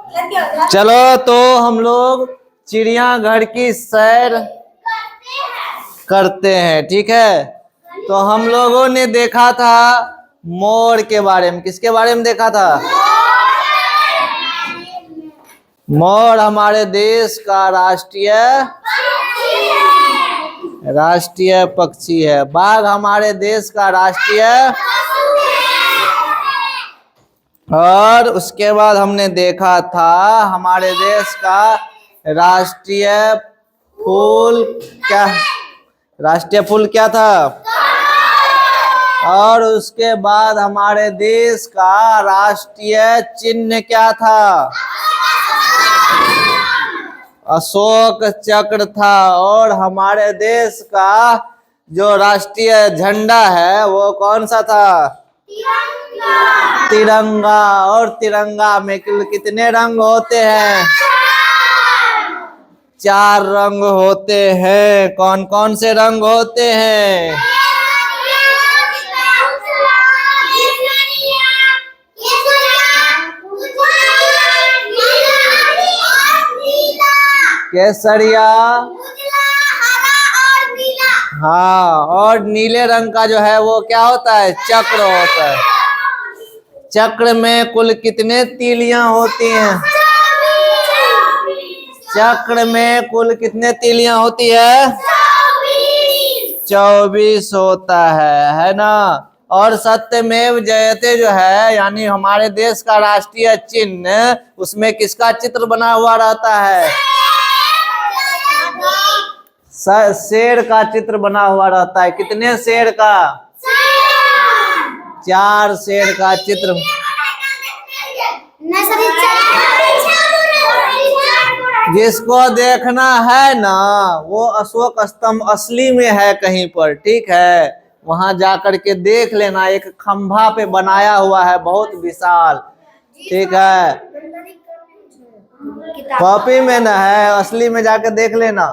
चलो तो हम लोग चिड़ियाघर की सैर करते हैं, ठीक है। तो हम लोगों ने देखा था मोर के बारे में। किसके बारे में देखा था? मोर हमारे देश का राष्ट्रीय पक्षी है। बाघ हमारे देश का राष्ट्रीय, और उसके बाद हमने देखा था हमारे देश का राष्ट्रीय फूल क्या? राष्ट्रीय फूल क्या था? और उसके बाद हमारे देश का राष्ट्रीय चिन्ह क्या था? अशोक चक्र था। और हमारे देश का जो राष्ट्रीय झंडा है वो कौन सा था? तिरंगा। और तिरंगा में कितने रंग होते हैं? 4 रंग होते हैं। कौन कौन से रंग होते हैं? केसरिया, हाँ, और नीले रंग का जो है वो क्या होता है? चक्र होता है। चक्र में कुल कितने तीलियां होती हैं? चक्र में कुल कितने तीलियां होती है? 24 होता है ना। और सत्यमेव जयते जो है, यानी हमारे देश का राष्ट्रीय चिन्ह, उसमें किसका चित्र बना हुआ रहता है? शेर का चित्र बना हुआ रहता है। कितने शेर का? 4 शेर का चित्र। जिसको देखना है ना वो अशोक स्तंभ असली में है कहीं पर, ठीक है, वहां जाकर के देख लेना। एक खंभा पे बनाया हुआ है, बहुत विशाल, ठीक है। कॉपी में ना है, असली में जाकर देख लेना,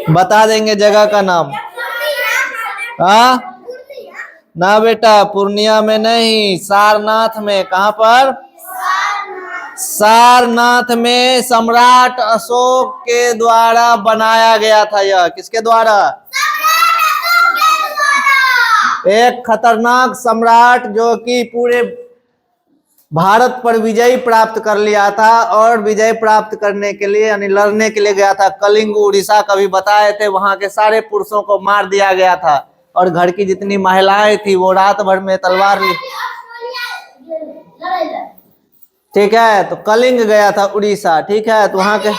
बता देंगे जगह का नाम। हाँ ना बेटा, पूर्णिया में नहीं, सारनाथ में। कहाँ पर? सारनाथ में सम्राट अशोक के द्वारा बनाया गया था। यह किसके द्वारा? एक खतरनाक सम्राट जो कि पूरे भारत पर विजय प्राप्त कर लिया था, और विजय प्राप्त करने के लिए यानी लड़ने के लिए गया था कलिंग, उड़ीसा, कभी बताए थे। वहां के सारे पुरुषों को मार दिया गया था, और घर की जितनी महिलाएं थी वो रात भर में तलवार ली, ठीक है। तो कलिंग गया था उड़ीसा, ठीक है। तो वहां के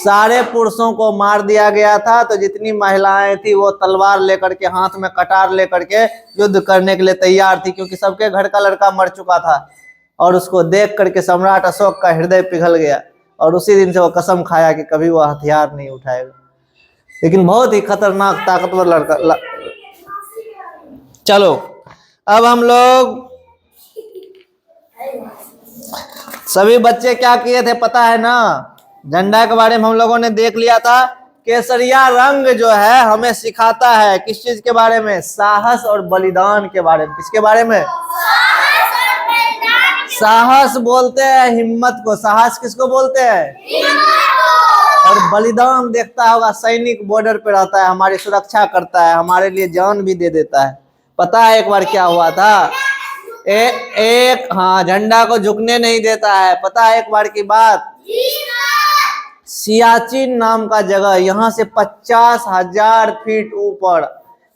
सारे पुरुषों को मार दिया गया था। तो जितनी महिलाएं थी वो तलवार लेकर के, हाथ में कटार लेकर के युद्ध करने के लिए तैयार थी, क्योंकि सबके घर का लड़का मर चुका था। और उसको देख करके सम्राट अशोक का हृदय पिघल गया, और उसी दिन से वो कसम खाया कि कभी वो हथियार नहीं उठाएगा। लेकिन बहुत ही खतरनाक ताकतवर लड़का। चलो अब हम लोग सभी बच्चे क्या किए थे पता है ना? झंडा के बारे में हम लोगों ने देख लिया था। केसरिया रंग जो है हमें सिखाता है किस चीज के बारे में? साहस और बलिदान के बारे में। किसके बारे में? साहस बोलते हैं हिम्मत को। साहस किसको बोलते हैं? और बलिदान देखता होगा, सैनिक बॉर्डर पे रहता है, हमारी सुरक्षा करता है, हमारे लिए जान भी दे देता है। पता है एक बार क्या हुआ था? एक हाँ, झंडा को झुकने नहीं देता है। पता है एक बार की बात? सियाचिन नाम का जगह, यहाँ से 50,000 फीट ऊपर,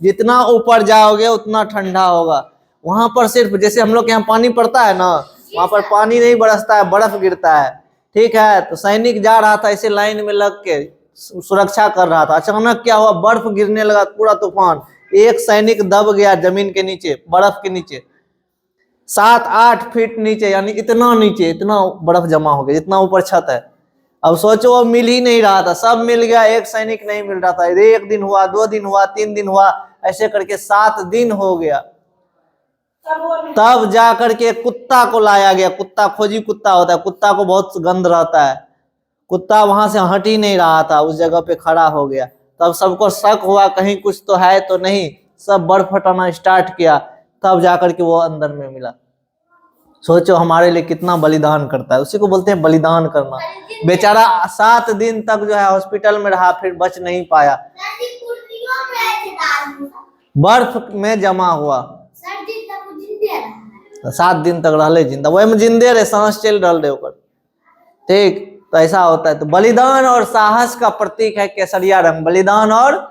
जितना ऊपर जाओगे उतना ठंडा होगा। वहां पर सिर्फ जैसे हम लोग के यहाँ पानी पड़ता है ना, वहां पर पानी नहीं बरसता है, बर्फ गिरता है, ठीक है। तो सैनिक जा रहा था ऐसे लाइन में लग के, सुरक्षा कर रहा था। अचानक क्या हुआ? बर्फ गिरने लगा, पूरा तूफान। एक सैनिक दब गया जमीन के नीचे, बर्फ के नीचे, 7-8 फीट नीचे, यानी इतना नीचे, इतना बर्फ जमा हो गया जितना ऊपर छत है। अब सोचो, वो मिल ही नहीं रहा था, सब मिल गया, एक सैनिक नहीं मिल रहा था। 1 दिन हुआ, 2 दिन हुआ, 3 दिन हुआ, ऐसे करके 7 दिन हो गया। तब जा करके कुत्ता को लाया गया। कुत्ता, खोजी कुत्ता होता है, कुत्ता को बहुत गंध रहता है। कुत्ता वहां से हट ही नहीं रहा था, उस जगह पे खड़ा हो गया। तब सबको शक हुआ कहीं कुछ तो है तो नहीं, सब बर्फ हटाना स्टार्ट किया, तब जाकर के वो अंदर में मिला। सोचो हमारे लिए कितना बलिदान करता है, उसी को बोलते हैं बलिदान करना। बेचारा 7 दिन तक जो है हॉस्पिटल में रहा, फिर बच नहीं पाया, बर्फ में जमा हुआ, 7 दिन तक रहले जिंदा, वही में जिंदे रहे, सांस चल रहे ऊपर। ठीक, तो ऐसा होता है। तो बलिदान और साहस का प्रतीक है केसरिया रंग। बलिदान और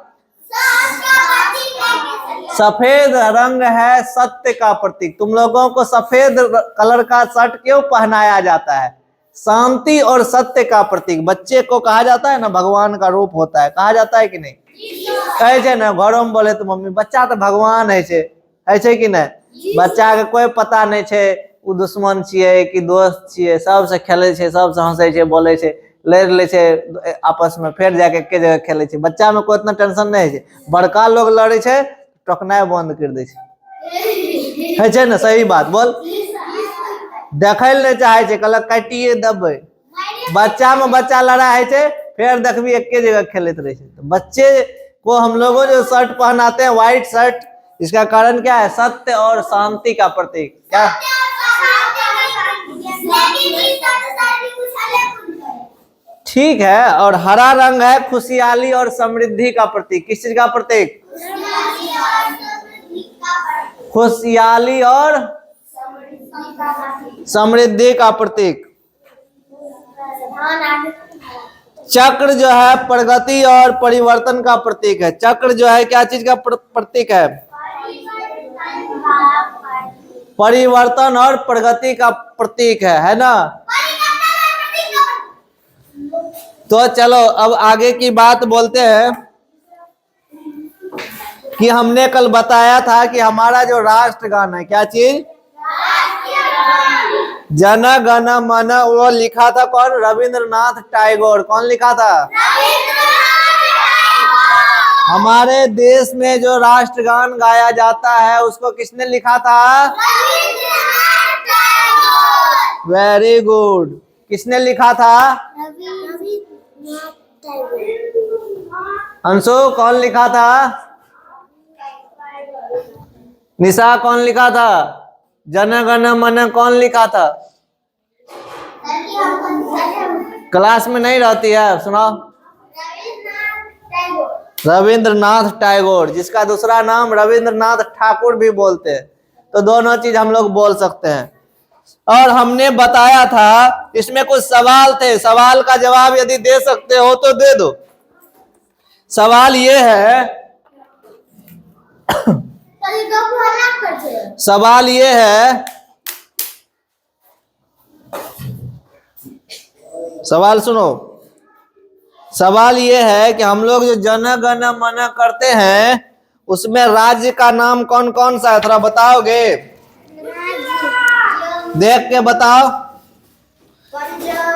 सफेद रंग है सत्य का प्रतीक। तुम लोगों को सफेद कलर का शर्ट क्यों पहनाया जाता है? शांति और सत्य का प्रतीक। बच्चे को कहा जाता है ना भगवान का रूप होता है, कहा जाता है कि नहीं? कहे छे ना घरों में बोले तो मम्मी बच्चा तो भगवान है छे कि नहीं? बच्चा के कोई पता नहीं छे उ दुश्मन छिए कि दोस्त छिए, सबसे खेले छे, सबसे हंसे छे, बोले छे, लड़ ले छे आपस में, फिर जाके एके जगह खेले छे। बच्चा में कोई इतना टेंशन नहीं है। बड़का लोग लड़े छे टोकनाय बंद कर दे छे ना, सही बात बोल। देखै नहीं चाहे छे, कहलक काटिए दबे। बच्चा में बच्चा लड़ा है छे, फिर देखबी एके जगह खेलते रहे छे। तो बच्चे को हम लोगों जो शर्ट पहनाते हैं व्हाइट शर्ट, इसका कारण क्या है? सत्य और शांति का प्रतीक। क्या? ठीक है। और हरा रंग है खुशहाली और समृद्धि का प्रतीक। किस चीज का प्रतीक? खुशहाली और समृद्धि का प्रतीक। चक्र जो है प्रगति और परिवर्तन का प्रतीक है। चक्र जो है क्या चीज का प्रतीक है? परिवर्तन और प्रगति का प्रतीक है ना? तो चलो अब आगे की बात बोलते हैं कि हमने कल बताया था कि हमारा जो राष्ट्रगान है, क्या चीज? जन गण मन, वो लिखा था कौन? रविंद्रनाथ टैगोर। कौन लिखा था? हमारे देश में जो राष्ट्रगान गाया जाता है उसको किसने लिखा था? Very good. किसने लिखा था? अंशु कौन लिखा था? निशा कौन लिखा था? जन गण मन कौन लिखा था? क्लास में नहीं रहती है, सुनाओ। रविंद्रनाथ टैगोर, जिसका दूसरा नाम रविंद्रनाथ ठाकुर भी बोलते हैं। तो दोनों चीज हम लोग बोल सकते हैं। और हमने बताया था इसमें कुछ सवाल थे, सवाल का जवाब यदि दे सकते हो तो दे दो। सवाल ये है सवाल ये है, सवाल सुनो। सवाल ये है कि हम लोग जो जन गण मन करते हैं उसमें राज्य का नाम कौन कौन सा है? थोड़ा बताओगे? देख के बताओ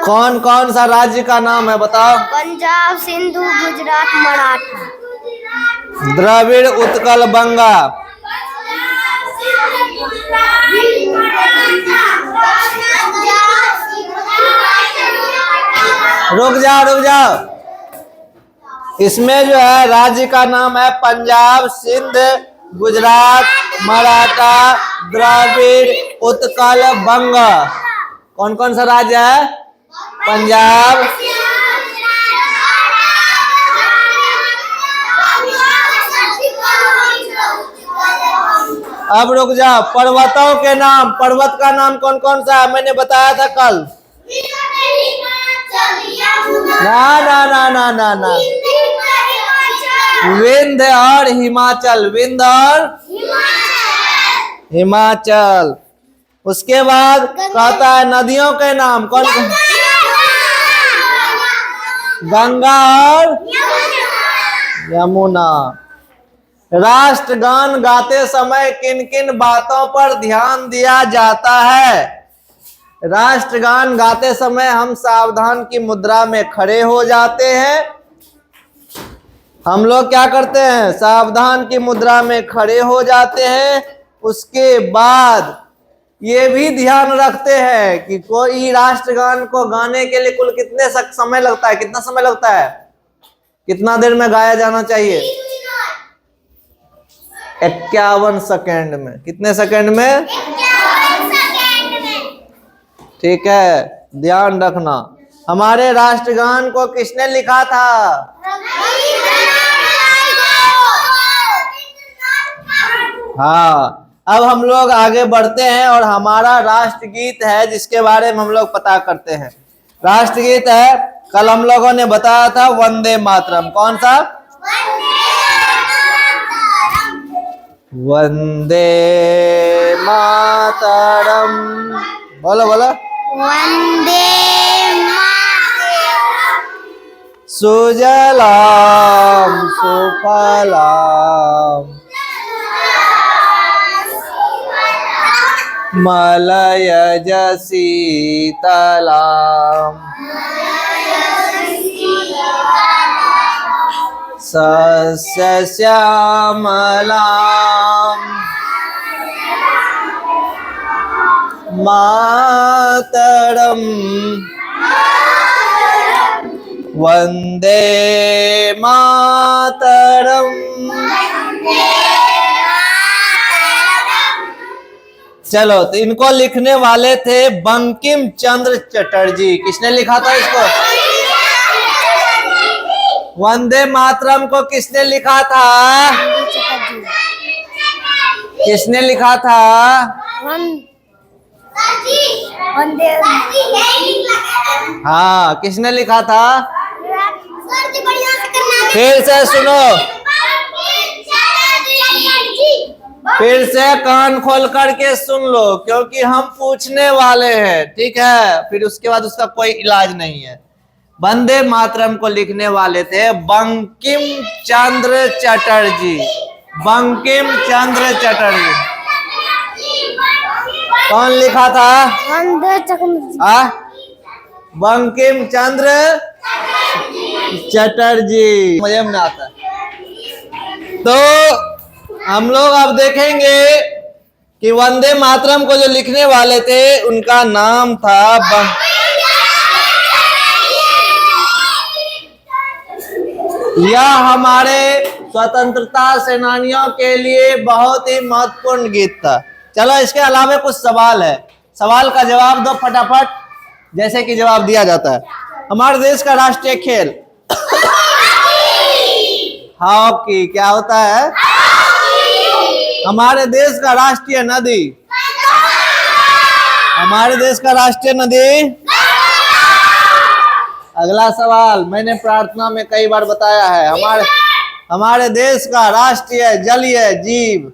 कौन कौन सा राज्य का नाम है, बताओ। पंजाब, सिंधु, गुजरात, मराठा। द्रविड़, उत्कल, बंगा। रुक जाओ। इसमें जो है राज्य का नाम है पंजाब, सिंध, गुजरात, मराठा, द्रविड़, उत्कल, बंगा। कौन कौन सा राज्य है? पंजाब, अब रुक जाओ। पर्वतों के नाम, पर्वत का नाम कौन कौन सा है? मैंने बताया था कल। ना विंध्य और हिमाचल, विंध्य और हिमाचल। उसके बाद कहता है नदियों के नाम कौन कौन? गंगा और यमुना। राष्ट्रगान गाते समय किन किन बातों पर ध्यान दिया जाता है? राष्ट्रगान गाते समय हम सावधान की मुद्रा में खड़े हो जाते हैं। हम लोग क्या करते हैं? सावधान की मुद्रा में खड़े हो जाते हैं। उसके बाद ये भी ध्यान रखते हैं कि कोई राष्ट्रगान को गाने के लिए कुल कितने समय लगता है? कितना समय लगता है? कितना देर में गाया जाना चाहिए? 51 सेकेंड में। कितने सेकेंड में? ठीक है, ध्यान रखना। हमारे राष्ट्रगान को किसने लिखा था? हाँ, अब हम लोग आगे बढ़ते हैं और हमारा राष्ट्रगीत है जिसके बारे में हम लोग पता करते हैं। राष्ट्रगीत है, कल हम लोगों ने बताया था वंदे मातरम। कौन सा? वंदे मातरम। बोलो बोलो। वंदे सुजलाम सुफलाम मलयज शीतलाम सस्य श्यामलाम मातरम वंदे मातरम। चलो, तो इनको लिखने वाले थे बंकिम चंद्र चटर्जी। किसने लिखा था इसको? वंदे मातरम को किसने लिखा था? किसने लिखा था? वंदे। हाँ, किसने लिखा था? फिर से सुनो, फिर से कान खोल करके सुन लो, क्योंकि हम पूछने वाले हैं, ठीक है? फिर उसके बाद उसका कोई इलाज नहीं है। वंदे मातरम को लिखने वाले थे बंकिम चंद्र चटर्जी। बंकिम चंद्र चटर्जी। कौन लिखा था? बंकिम चंद्र चटर्जी। मुझे नहीं आता। तो हम लोग अब देखेंगे कि वंदे मातरम को जो लिखने वाले थे उनका नाम था यह हमारे स्वतंत्रता सेनानियों के लिए बहुत ही महत्वपूर्ण गीत था। चलो, इसके अलावा कुछ सवाल है, सवाल का जवाब दो फटाफट, जैसे कि जवाब दिया जाता है। हमारे देश का राष्ट्रीय खेल हॉकी। क्या होता है? हमारे देश का राष्ट्रीय नदी। हमारे देश का राष्ट्रीय नदी। अगला सवाल मैंने प्रार्थना में कई बार बताया है, हमारे देश का राष्ट्रीय जलीय जीव।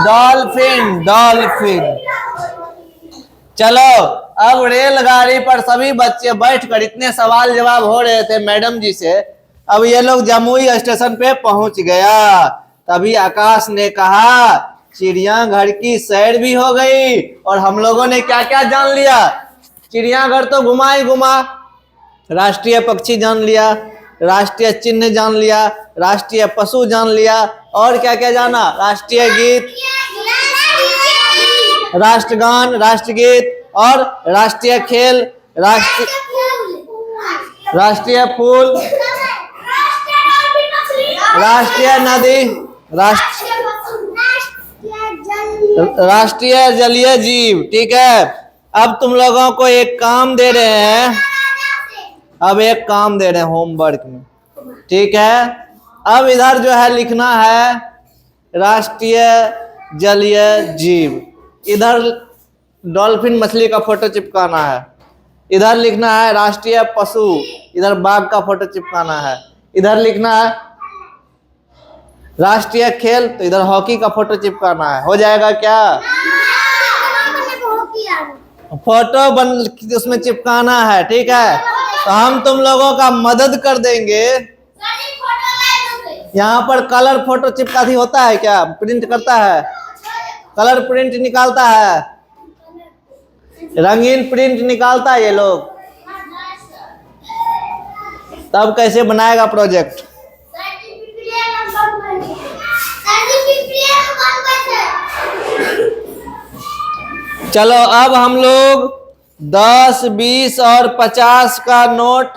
डॉल्फिन। डॉल्फिन। चलो, अब रेलगाड़ी पर सभी बच्चे बैठकर इतने सवाल जवाब हो रहे थे मैडम जी से। अब ये लोग जमुई स्टेशन पे पहुंच गया। तभी आकाश ने कहा चिड़ियाघर की सैर भी हो गई और हम लोगों ने क्या क्या जान लिया। चिड़ियाघर तो घुमा ही घुमा, राष्ट्रीय पक्षी जान लिया, राष्ट्रीय चिन्ह जान लिया, राष्ट्रीय पशु जान लिया, और क्या क्या जाना? राष्ट्रीय गीत, राष्ट्रगान, राष्ट्रगीत और राष्ट्रीय खेल, राष्ट्रीय फूल, राष्ट्रीय नदी, राष्ट्रीय जलीय जीव। ठीक है, अब तुम लोगों को एक काम दे रहे हैं, अब एक काम दे रहे हैं होमवर्क में, ठीक है? अब इधर जो है लिखना है राष्ट्रीय जलीय जीव, इधर डॉल्फिन मछली का फोटो चिपकाना है, इधर लिखना है राष्ट्रीय पशु, इधर बाघ का फोटो चिपकाना है, इधर लिखना है राष्ट्रीय खेल, तो इधर हॉकी का फोटो चिपकाना है। हो जाएगा क्या? फोटो बन उसमें चिपकाना है, ठीक है? तो हम तुम लोगों का मदद कर देंगे। यहाँ पर कलर फोटो चिपकाती होता है क्या? प्रिंट करता है, कलर प्रिंट निकालता है, रंगीन प्रिंट निकालता है ये लोग। तब कैसे बनाएगा प्रोजेक्ट? चलो, अब हम लोग 10, 20 और 50 का नोट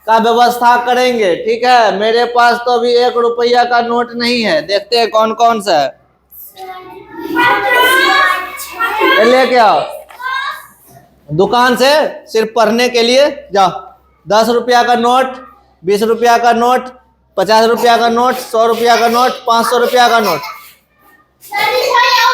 का व्यवस्था करेंगे, ठीक है? मेरे पास तो अभी 1 रुपया का नोट नहीं है, देखते हैं कौन कौन सा है। ये लेके आओ दुकान से, सिर्फ पढ़ने के लिए जाओ। 10 रुपया का नोट, 20 रुपया का नोट, 50 रुपया का नोट, 100 रुपया का नोट, 500 रुपया का नोट।